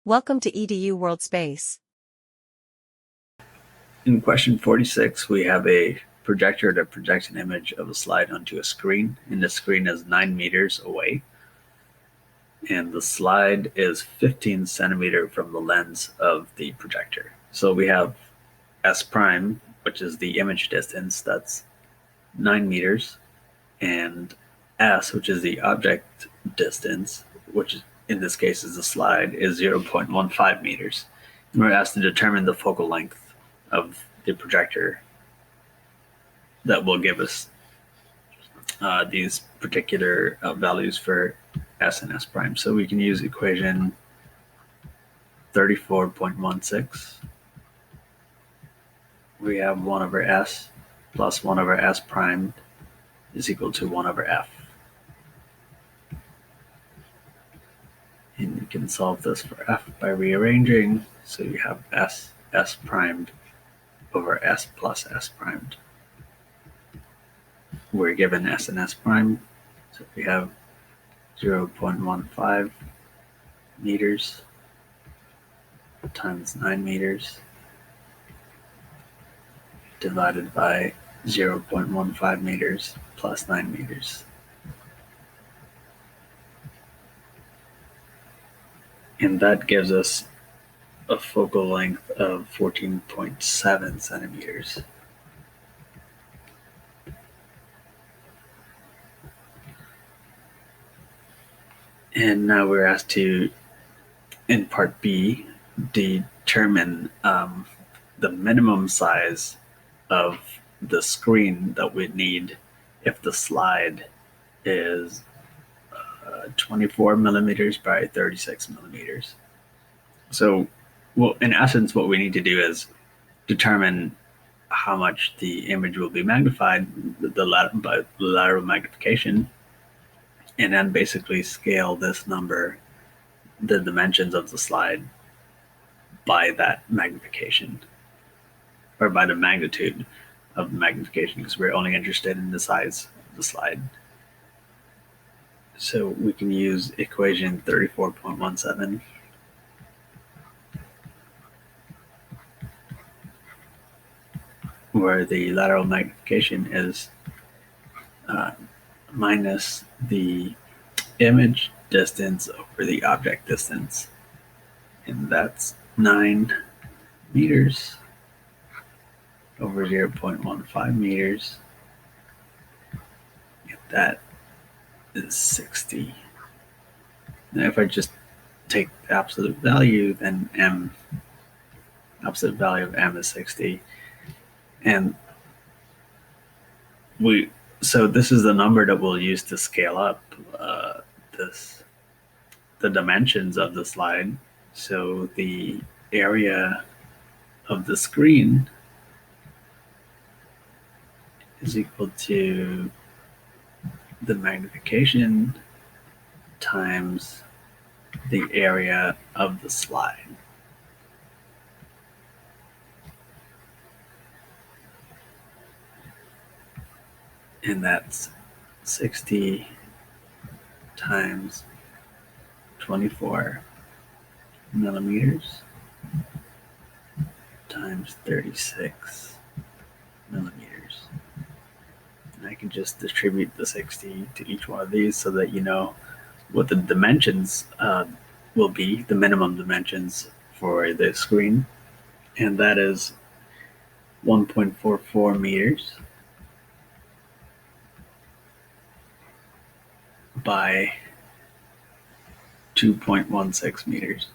Welcome to EDU World Space. In question 46, we have a projector that projects an image of a slide onto a screen, and the screen is 9 meters away. And the slide is 15 centimeters from the lens of the projector. So we have S prime, which is the image distance, that's 9 meters, and S, which is the object distance, which in this case is the slide, is 0.15 meters. And we're asked to determine the focal length of the projector that will give us these particular values for S and S prime. So we can use equation 34.16. We have 1 over S plus 1 over S prime is equal to 1 over F. And you can solve this for F by rearranging. So you have S primed over S plus S primed. We're given S and S prime. So we have 0.15 meters times 9 meters divided by 0.15 meters plus 9 meters. And that gives us a focal length of 14.7 centimeters. And now we're asked to, in part B, determine the minimum size of the screen that we need if the slide is 24 millimeters by 36 millimeters. So, well, in essence, what we need to do is determine how much the image will be magnified by lateral magnification, and then basically scale this number, the dimensions of the slide, by that magnification, or by the magnitude of the magnification, because we're only interested in the size of the slide. So we can use equation 34.17, where the lateral magnification is minus the image distance over the object distance, and that's 9 meters over 0.15 meters. And that is 60. Now if I just take the absolute value, then absolute value of M is 60. And so this is the number that we'll use to scale up the dimensions of the slide. So the area of the screen is equal to the magnification times the area of the slide. And that's 60 times 24 millimeters times 36 millimeters. And I can just distribute the 60 to each one of these so that you know what the dimensions will be, the minimum dimensions for the screen. And that is 1.44 meters by 2.16 meters.